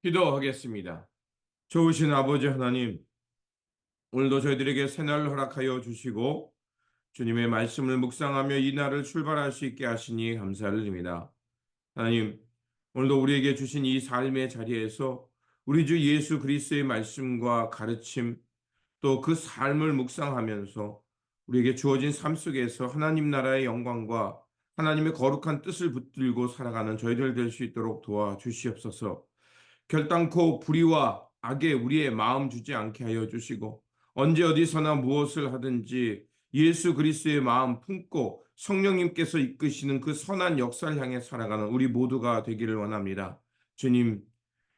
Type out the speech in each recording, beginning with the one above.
기도하겠습니다. 좋으신 아버지 하나님, 오늘도 저희들에게 새날을 허락하여 주시고 주님의 말씀을 묵상하며 이 날을 출발할 수 있게 하시니 감사를 드립니다. 하나님, 오늘도 우리에게 주신 이 삶의 자리에서 우리 주 예수 그리스도의 말씀과 가르침, 또 그 삶을 묵상하면서 우리에게 주어진 삶 속에서 하나님 나라의 영광과 하나님의 거룩한 뜻을 붙들고 살아가는 저희들 될 수 있도록 도와주시옵소서. 결단코 불의와 악에 우리의 마음 주지 않게 하여 주시고 언제 어디서나 무엇을 하든지 예수 그리스도의 마음 품고 성령님께서 이끄시는 그 선한 역사를 향해 살아가는 우리 모두가 되기를 원합니다. 주님,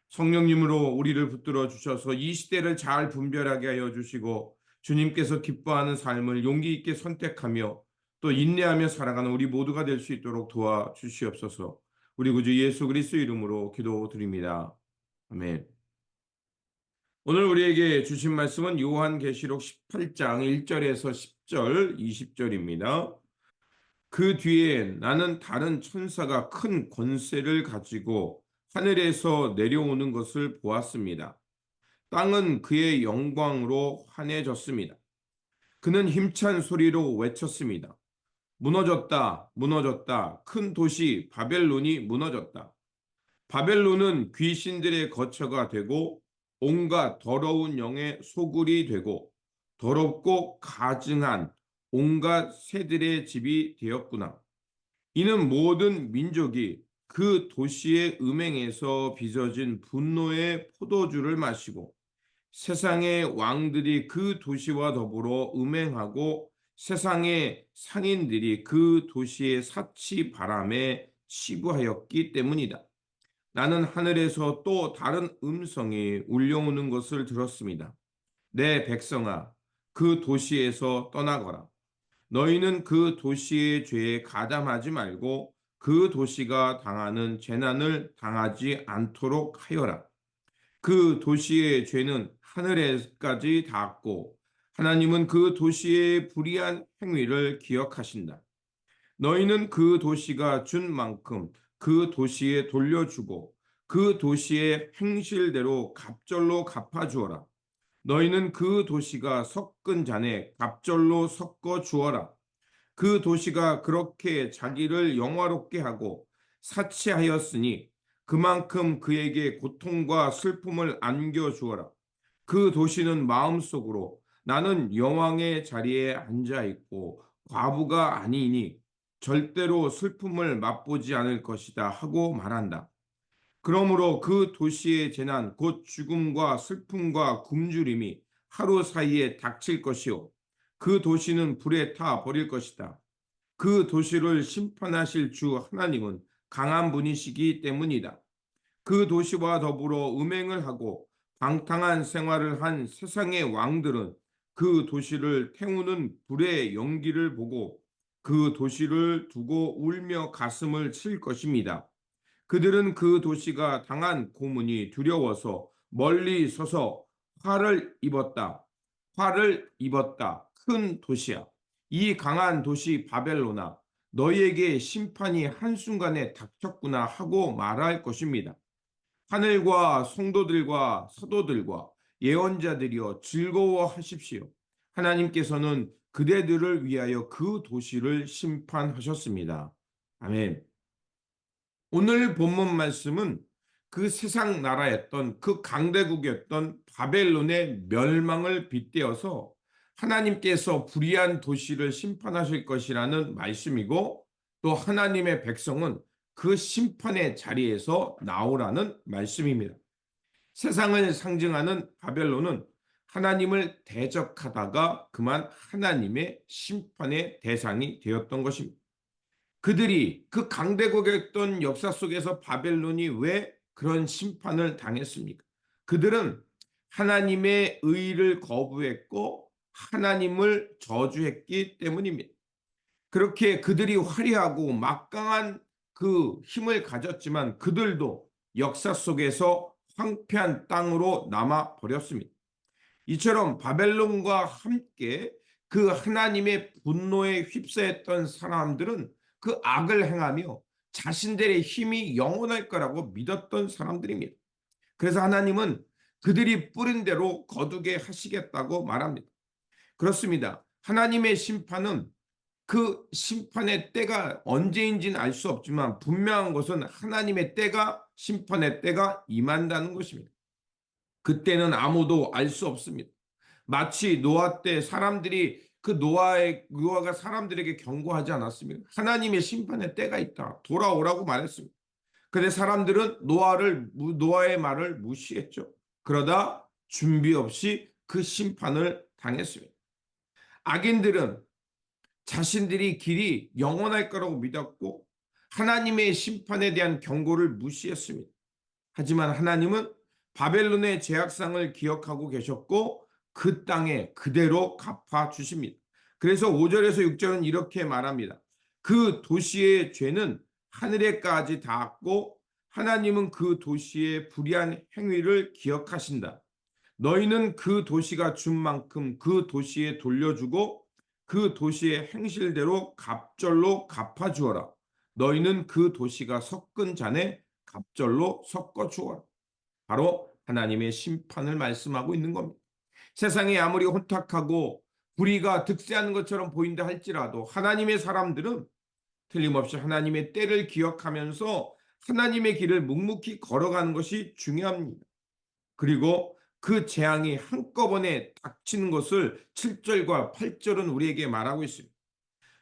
성령님으로 우리를 붙들어 주셔서 이 시대를 잘 분별하게 하여 주시고 주님께서 기뻐하는 삶을 용기 있게 선택하며 또 인내하며 살아가는 우리 모두가 될 수 있도록 도와주시옵소서. 우리 구주 예수 그리스도 이름으로 기도드립니다. 아멘. 오늘 우리에게 주신 말씀은 요한계시록 18장 1절에서 10절, 20절입니다. 그 뒤에 나는 다른 천사가 큰 권세를 가지고 하늘에서 내려오는 것을 보았습니다. 땅은 그의 영광으로 환해졌습니다. 그는 힘찬 소리로 외쳤습니다. 무너졌다, 무너졌다. 큰 도시 바벨론이 무너졌다. 바벨론은 귀신들의 거처가 되고 온갖 더러운 영의 소굴이 되고 더럽고 가증한 온갖 새들의 집이 되었구나. 이는 모든 민족이 그 도시의 음행에서 빚어진 분노의 포도주를 마시고 세상의 왕들이 그 도시와 더불어 음행하고 세상의 상인들이 그 도시의 사치 바람에 치부하였기 때문이다. 나는 하늘에서 또 다른 음성이 울려오는 것을 들었습니다. 내 백성아, 그 도시에서 떠나거라. 너희는 그 도시의 죄에 가담하지 말고 그 도시가 당하는 재난을 당하지 않도록 하여라. 그 도시의 죄는 하늘에까지 닿았고 하나님은 그 도시의 불의한 행위를 기억하신다. 너희는 그 도시가 준 만큼 그 도시에 돌려주고 그 도시의 행실대로 갑절로 갚아주어라. 너희는 그 도시가 섞은 잔에 갑절로 섞어 주어라. 그 도시가 그렇게 자기를 영화롭게 하고 사치하였으니 그만큼 그에게 고통과 슬픔을 안겨주어라. 그 도시는 마음속으로 나는 여왕의 자리에 앉아 있고 과부가 아니니 절대로 슬픔을 맛보지 않을 것이다 하고 말한다. 그러므로 그 도시의 재난 곧 죽음과 슬픔과 굶주림이 하루 사이에 닥칠 것이요 그 도시는 불에 타 버릴 것이다. 그 도시를 심판하실 주 하나님은 강한 분이시기 때문이다. 그 도시와 더불어 음행을 하고 방탕한 생활을 한 세상의 왕들은 그 도시를 태우는 불의 연기를 보고 그 도시를 두고 울며 가슴을 칠 것입니다. 그들은 그 도시가 당한 고문이 두려워서 멀리 서서 화를 입었다. 화를 입었다. 큰 도시야. 이 강한 도시 바벨로나 너희에게 심판이 한순간에 닥쳤구나 하고 말할 것입니다. 하늘과 성도들과 사도들과 예언자들이여 즐거워하십시오. 하나님께서는 그대들을 위하여 그 도시를 심판하셨습니다. 아멘. 오늘 본문 말씀은 그 세상 나라였던 그 강대국이었던 바벨론의 멸망을 빗대어서 하나님께서 불의한 도시를 심판하실 것이라는 말씀이고 또 하나님의 백성은 그 심판의 자리에서 나오라는 말씀입니다. 세상을 상징하는 바벨론은 하나님을 대적하다가 그만 하나님의 심판의 대상이 되었던 것입니다. 그들이 그 강대국이었던 역사 속에서 바벨론이 왜 그런 심판을 당했습니까? 그들은 하나님의 의를 거부했고 하나님을 저주했기 때문입니다. 그렇게 그들이 화려하고 막강한 그 힘을 가졌지만 그들도 역사 속에서 황폐한 땅으로 남아 버렸습니다. 이처럼 바벨론과 함께 그 하나님의 분노에 휩싸였던 사람들은 그 악을 행하며 자신들의 힘이 영원할 거라고 믿었던 사람들입니다. 그래서 하나님은 그들이 뿌린 대로 거두게 하시겠다고 말합니다. 그렇습니다. 하나님의 심판은 그 심판의 때가 언제인지는 알 수 없지만 분명한 것은 하나님의 때가, 심판의 때가 임한다는 것입니다. 그때는 아무도 알 수 없습니다. 마치 노아 때 사람들이 그 노아가 사람들에게 경고하지 않았습니까? 하나님의 심판의 때가 있다. 돌아오라고 말했습니다. 그런데 사람들은 노아의 말을 무시했죠. 그러다 준비 없이 그 심판을 당했습니다. 악인들은 자신들이 길이 영원할 거라고 믿었고 하나님의 심판에 대한 경고를 무시했습니다. 하지만 하나님은 바벨론의 죄악상을 기억하고 계셨고 그 땅에 그대로 갚아 주십니다. 그래서 5절에서 6절은 이렇게 말합니다. 그 도시의 죄는 하늘에까지 닿았고 하나님은 그 도시의 불의한 행위를 기억하신다. 너희는 그 도시가 준 만큼 그 도시에 돌려주고 그 도시의 행실대로 갑절로 갚아주어라. 너희는 그 도시가 섞은 잔에 갑절로 섞어주어라. 바로 하나님의 심판을 말씀하고 있는 겁니다. 세상이 아무리 혼탁하고 불의가 득세하는 것처럼 보인다 할지라도 하나님의 사람들은 틀림없이 하나님의 때를 기억하면서 하나님의 길을 묵묵히 걸어가는 것이 중요합니다. 그리고 그 재앙이 한꺼번에 닥치는 것을 7절과 8절은 우리에게 말하고 있습니다.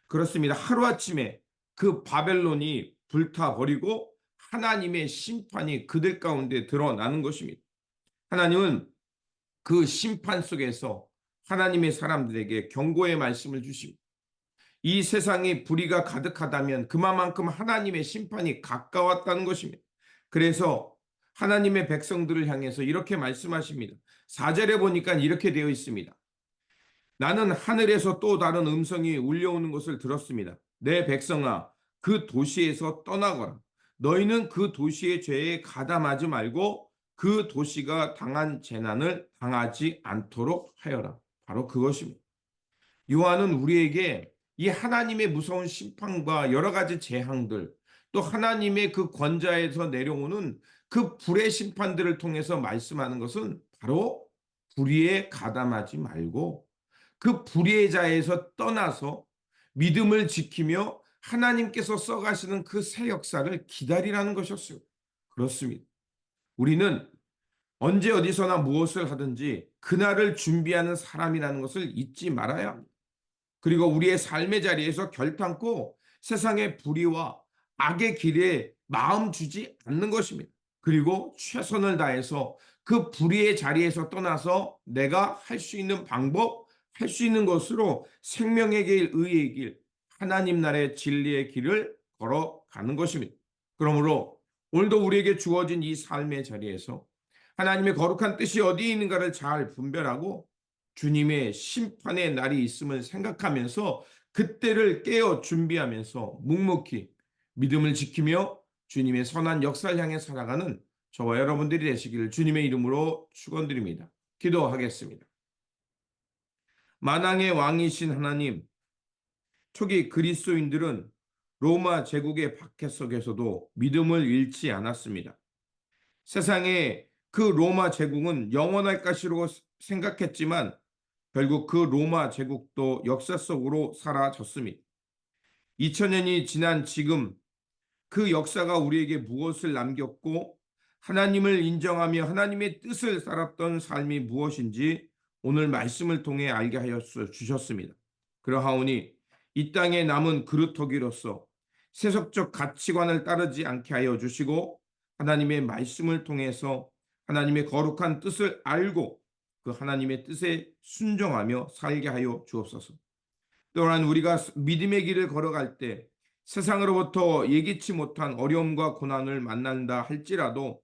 그렇습니다. 하루아침에 그 바벨론이 불타버리고 하나님의 심판이 그들 가운데 드러나는 것입니다. 하나님은 그 심판 속에서 하나님의 사람들에게 경고의 말씀을 주십니다. 이 세상에 불의가 가득하다면 그만큼 하나님의 심판이 가까웠다는 것입니다. 그래서 하나님의 백성들을 향해서 이렇게 말씀하십니다. 4절에 보니까 이렇게 되어 있습니다. 나는 하늘에서 또 다른 음성이 울려오는 것을 들었습니다. 내 백성아, 그 도시에서 떠나거라. 너희는 그 도시의 죄에 가담하지 말고 그 도시가 당한 재난을 당하지 않도록 하여라. 바로 그것입니다. 요한은 우리에게 이 하나님의 무서운 심판과 여러 가지 재앙들, 또 하나님의 그 권자에서 내려오는 그 불의 심판들을 통해서 말씀하는 것은 바로 불의에 가담하지 말고 그 불의의 자에서 떠나서 믿음을 지키며 하나님께서 써가시는 그 새 역사를 기다리라는 것이었어요. 그렇습니다. 우리는 언제 어디서나 무엇을 하든지 그날을 준비하는 사람이라는 것을 잊지 말아야 합니다. 그리고 우리의 삶의 자리에서 결단코 세상의 불의와 악의 길에 마음 주지 않는 것입니다. 그리고 최선을 다해서 그 불의의 자리에서 떠나서 내가 할 수 있는 방법, 할 수 있는 것으로 생명의 길, 의의 길, 하나님 나라의 진리의 길을 걸어가는 것입니다. 그러므로 오늘도 우리에게 주어진 이 삶의 자리에서 하나님의 거룩한 뜻이 어디에 있는가를 잘 분별하고 주님의 심판의 날이 있음을 생각하면서 그때를 깨어 준비하면서 묵묵히 믿음을 지키며 주님의 선한 역사를 향해 살아가는 저와 여러분들이 되시기를 주님의 이름으로 축원드립니다. 기도하겠습니다. 만왕의 왕이신 하나님, 초기 그리스도인들은 로마 제국의 박해 속에서도 믿음을 잃지 않았습니다. 세상에 그 로마 제국은 영원할 것이라고 생각했지만 결국 그 로마 제국도 역사 속으로 사라졌습니다. 2000년이 지난 지금 그 역사가 우리에게 무엇을 남겼고 하나님을 인정하며 하나님의 뜻을 살았던 삶이 무엇인지 오늘 말씀을 통해 알게 하여 주셨습니다. 그러하오니 이 땅에 남은 그루터기로서 세속적 가치관을 따르지 않게 하여 주시고 하나님의 말씀을 통해서 하나님의 거룩한 뜻을 알고 그 하나님의 뜻에 순종하며 살게 하여 주옵소서. 또한 우리가 믿음의 길을 걸어갈 때 세상으로부터 예기치 못한 어려움과 고난을 만난다 할지라도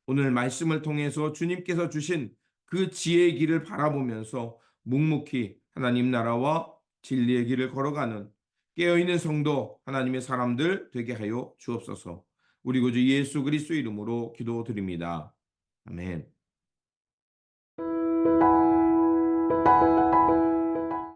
오늘 말씀을 통해서 주님께서 주신 그 지혜의 길을 바라보면서 묵묵히 하나님 나라와 진리의 길을 걸어가는 깨어있는 성도 하나님의 사람들 되게 하여 주옵소서. 우리 구주 예수 그리스도 이름으로 기도드립니다. 아멘.